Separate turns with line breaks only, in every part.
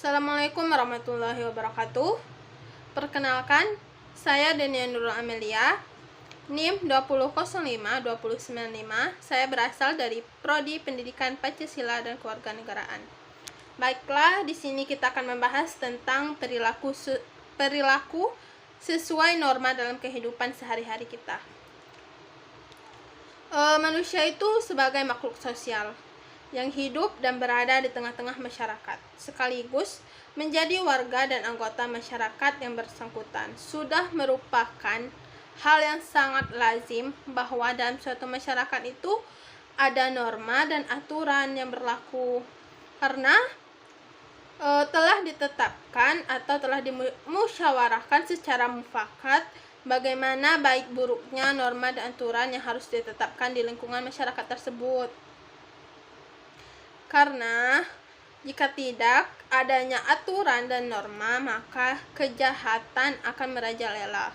Assalamualaikum warahmatullahi wabarakatuh. Perkenalkan, saya Denia Nurul Amelia, NIM 2005295. Saya berasal dari Prodi Pendidikan Pancasila dan Kewarganegaraan. Baiklah, di sini kita akan membahas tentang perilaku sesuai norma dalam kehidupan sehari-hari kita. Manusia itu sebagai makhluk sosial yang hidup dan berada di tengah-tengah masyarakat, sekaligus menjadi warga dan anggota masyarakat yang bersangkutan. Sudah merupakan hal yang sangat lazim bahwa dalam suatu masyarakat itu ada norma dan aturan yang berlaku, karena telah ditetapkan atau telah dimusyawarahkan secara mufakat bagaimana baik buruknya norma dan aturan yang harus ditetapkan di lingkungan masyarakat tersebut. Karena jika tidak adanya aturan dan norma, maka kejahatan akan merajalela.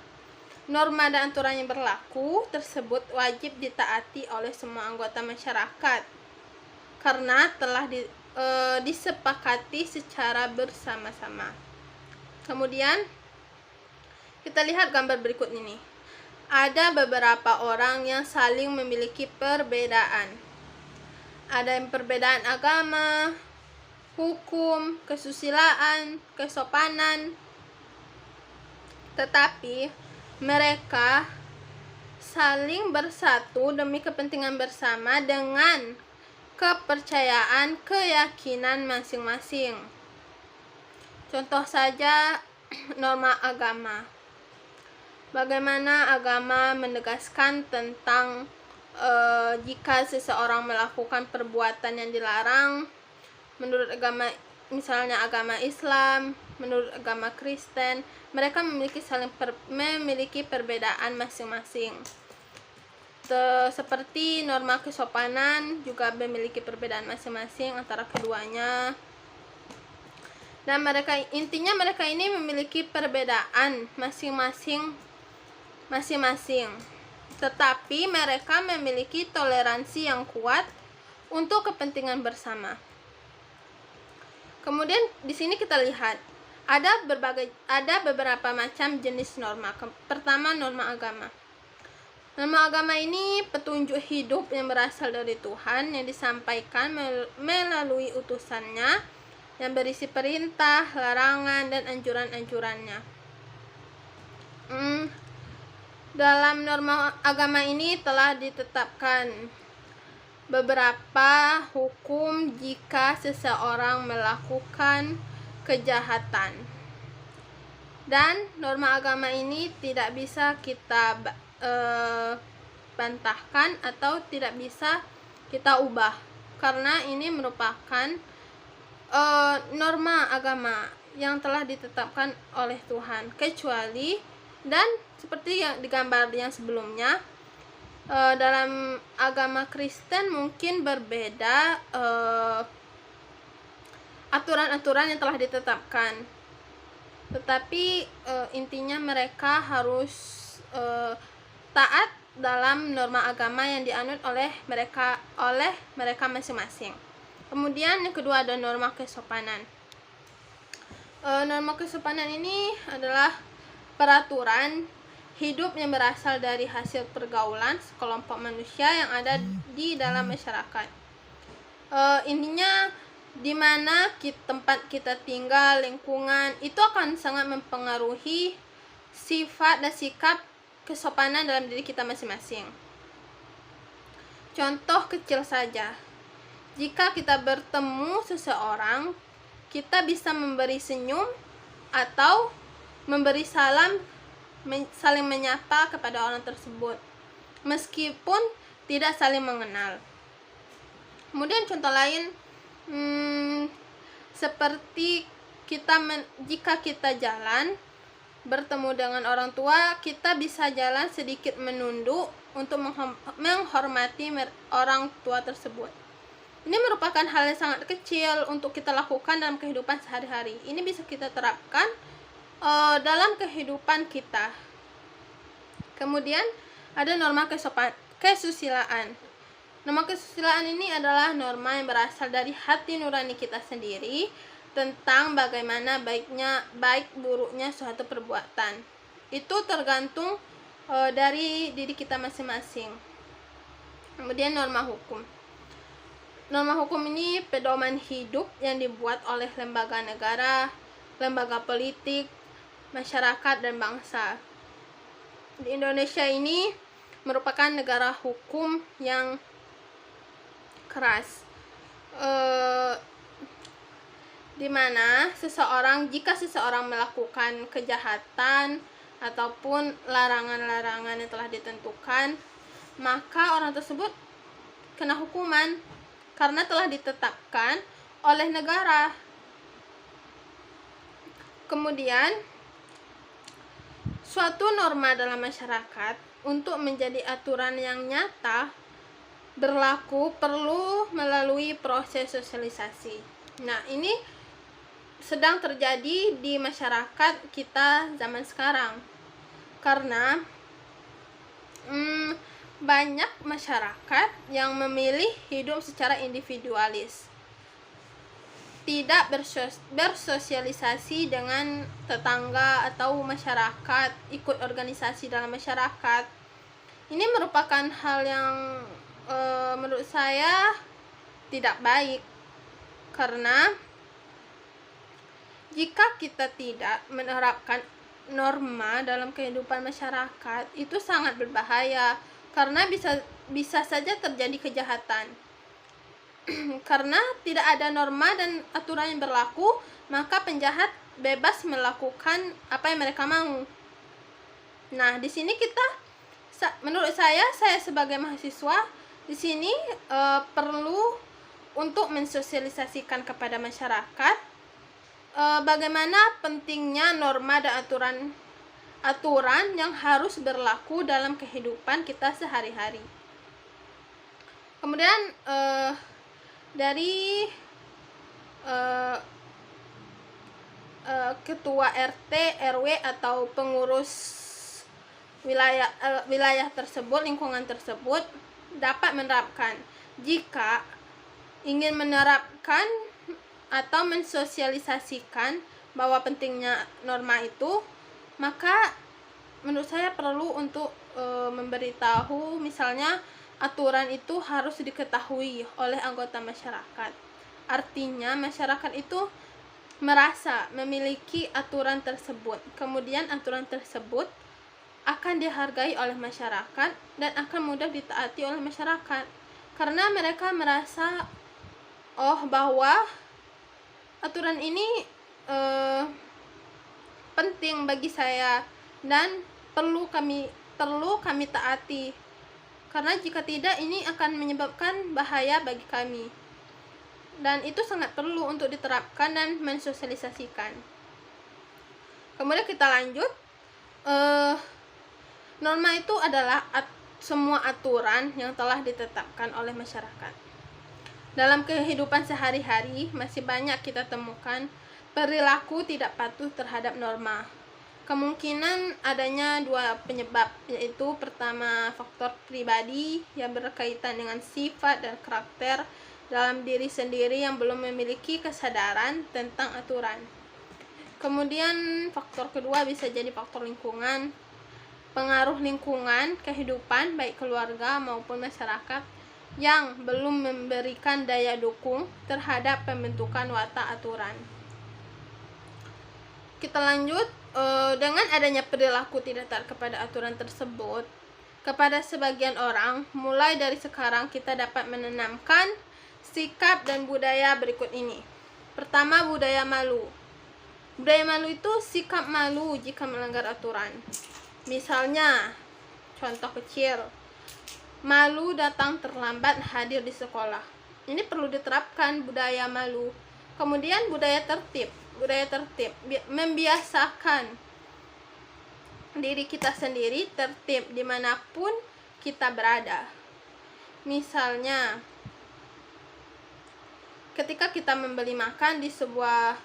Norma dan aturan yang berlaku tersebut wajib ditaati oleh semua anggota masyarakat karena telah disepakati secara bersama-sama. Kemudian kita lihat gambar berikut ini. Ada beberapa orang yang saling memiliki perbedaan. Ada yang perbedaan agama, hukum, kesusilaan, kesopanan. Tetapi mereka saling bersatu demi kepentingan bersama dengan kepercayaan, keyakinan masing-masing. Contoh saja norma agama. Bagaimana agama menegaskan tentang jika seseorang melakukan perbuatan yang dilarang menurut agama, misalnya agama Islam, menurut agama Kristen, mereka memiliki perbedaan masing-masing. Seperti norma kesopanan juga memiliki perbedaan masing-masing antara keduanya. Dan mereka ini memiliki perbedaan masing-masing, tetapi mereka memiliki toleransi yang kuat untuk kepentingan bersama. Kemudian di sini kita lihat ada beberapa macam jenis norma. Pertama, norma agama. Norma agama ini petunjuk hidup yang berasal dari Tuhan yang disampaikan melalui utusannya yang berisi perintah, larangan, dan anjuran-anjurannya. Dalam norma agama ini telah ditetapkan beberapa hukum jika seseorang melakukan kejahatan. Dan norma agama ini tidak bisa kita bantahkan atau tidak bisa kita ubah, karena ini merupakan norma agama yang telah ditetapkan oleh Tuhan, kecuali dan seperti yang digambar yang sebelumnya, dalam agama Kristen mungkin berbeda aturan-aturan yang telah ditetapkan, tetapi intinya mereka harus taat dalam norma agama yang dianut oleh mereka masing-masing. Kemudian yang kedua ada norma kesopanan. Norma kesopanan ini adalah peraturan hidup yang berasal dari hasil pergaulan sekelompok manusia yang ada di dalam masyarakat. Intinya di mana tempat kita tinggal, lingkungan, itu akan sangat mempengaruhi sifat dan sikap kesopanan dalam diri kita masing-masing. Contoh kecil saja. Jika kita bertemu seseorang, kita bisa memberi senyum atau memberi salam, saling menyapa kepada orang tersebut, meskipun tidak saling mengenal. Kemudian contoh lain, seperti jika kita jalan bertemu dengan orang tua, kita bisa jalan sedikit menunduk untuk menghormati orang tua tersebut. Ini merupakan hal yang sangat kecil untuk kita lakukan dalam kehidupan sehari-hari. Ini bisa kita terapkan dalam kehidupan kita. Kemudian ada norma kesusilaan. Norma kesusilaan ini adalah norma yang berasal dari hati nurani kita sendiri tentang bagaimana baik buruknya suatu perbuatan. Itu tergantung dari diri kita masing-masing. Kemudian norma hukum. Norma hukum ini pedoman hidup yang dibuat oleh lembaga negara, lembaga politik, masyarakat, dan bangsa. Di Indonesia ini merupakan negara hukum yang keras, di mana jika seseorang melakukan kejahatan ataupun larangan-larangan yang telah ditentukan, maka orang tersebut kena hukuman karena telah ditetapkan oleh negara. Kemudian, suatu norma dalam masyarakat untuk menjadi aturan yang nyata berlaku perlu melalui proses sosialisasi. Nah, ini sedang terjadi di masyarakat kita zaman sekarang, karena banyak masyarakat yang memilih hidup secara individualis, tidak bersosialisasi dengan tetangga atau masyarakat, ikut organisasi dalam masyarakat. Ini merupakan hal yang menurut saya tidak baik, karena jika kita tidak menerapkan norma dalam kehidupan masyarakat, itu sangat berbahaya, karena bisa saja terjadi kejahatan. Karena tidak ada norma dan aturan yang berlaku, maka penjahat bebas melakukan apa yang mereka mau. Nah, di sini menurut saya sebagai mahasiswa di sini perlu untuk mensosialisasikan kepada masyarakat bagaimana pentingnya norma dan aturan yang harus berlaku dalam kehidupan kita sehari-hari. Kemudian dari ketua RT, RW atau pengurus wilayah tersebut, lingkungan tersebut dapat menerapkan. Jika ingin menerapkan atau mensosialisasikan bahwa pentingnya norma itu, maka menurut saya perlu untuk memberitahu, misalnya aturan itu harus diketahui oleh anggota masyarakat. Artinya masyarakat itu merasa memiliki aturan tersebut, kemudian aturan tersebut akan dihargai oleh masyarakat dan akan mudah ditaati oleh masyarakat, karena mereka merasa bahwa aturan ini penting bagi saya dan perlu kami taati, karena jika tidak ini akan menyebabkan bahaya bagi kami, dan itu sangat perlu untuk diterapkan dan mensosialisasikan. Kemudian kita lanjut. Norma itu adalah semua aturan yang telah ditetapkan oleh masyarakat. Dalam kehidupan sehari-hari masih banyak kita temukan perilaku tidak patuh terhadap norma. Kemungkinan adanya dua penyebab, yaitu pertama faktor pribadi yang berkaitan dengan sifat dan karakter dalam diri sendiri yang belum memiliki kesadaran tentang aturan. Kemudian faktor kedua bisa jadi faktor lingkungan, pengaruh lingkungan kehidupan baik keluarga maupun masyarakat yang belum memberikan daya dukung terhadap pembentukan watak aturan. Kita lanjut. Dengan adanya perilaku tidak taat kepada aturan tersebut kepada sebagian orang, mulai dari sekarang kita dapat menanamkan sikap dan budaya berikut ini. Pertama, budaya malu. Budaya malu itu sikap malu jika melanggar aturan. Misalnya, contoh kecil, malu datang terlambat hadir di sekolah. Ini perlu diterapkan budaya malu. Kemudian budaya tertib membiasakan diri kita sendiri tertib dimanapun kita berada. Misalnya, ketika kita membeli makan di sebuah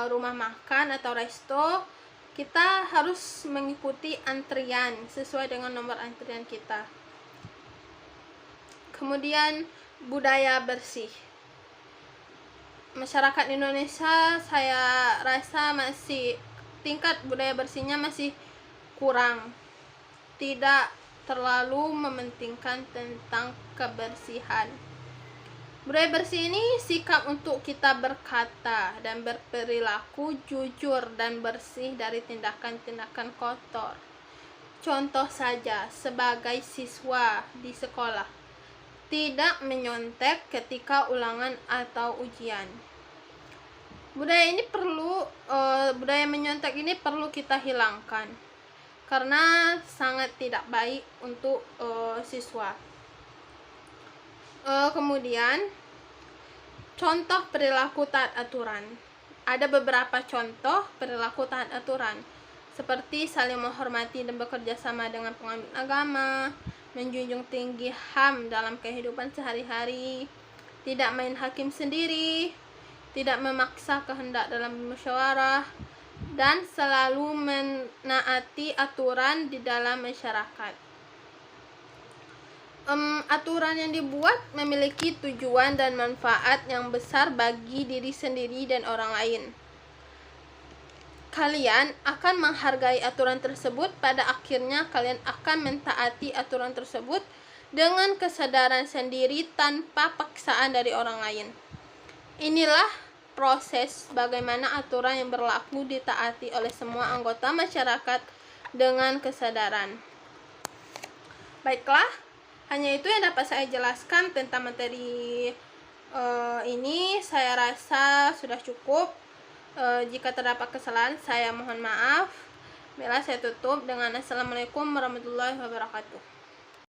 rumah makan atau resto, kita harus mengikuti antrian sesuai dengan nomor antrian kita. Kemudian budaya bersih. masyarakat Indonesia saya rasa masih tingkat budaya bersihnya masih kurang, tidak terlalu mementingkan tentang kebersihan. Budaya bersih ini sikap untuk kita berkata dan berperilaku jujur dan bersih dari tindakan-tindakan kotor. Contoh saja, sebagai siswa di sekolah, tidak menyontek ketika ulangan atau ujian. Budaya menyontek ini perlu kita hilangkan karena sangat tidak baik untuk siswa. Kemudian contoh perilaku taat aturan. Ada beberapa contoh perilaku taat aturan, seperti saling menghormati dan bekerja sama dengan penganut agama, menjunjung tinggi HAM dalam kehidupan sehari-hari, tidak main hakim sendiri, tidak memaksa kehendak dalam musyawarah, dan selalu menaati aturan di dalam masyarakat. Aturan yang dibuat memiliki tujuan dan manfaat yang besar bagi diri sendiri dan orang lain. Kalian akan menghargai aturan tersebut, pada akhirnya kalian akan mentaati aturan tersebut dengan kesadaran sendiri tanpa paksaan dari orang lain. Inilah proses bagaimana aturan yang berlaku ditaati oleh semua anggota masyarakat dengan kesadaran. Baiklah, hanya itu yang dapat saya jelaskan tentang materi ini. Saya rasa sudah cukup. Jika terdapat kesalahan, saya mohon maaf. Bila saya tutup dengan Assalamualaikum warahmatullahi wabarakatuh.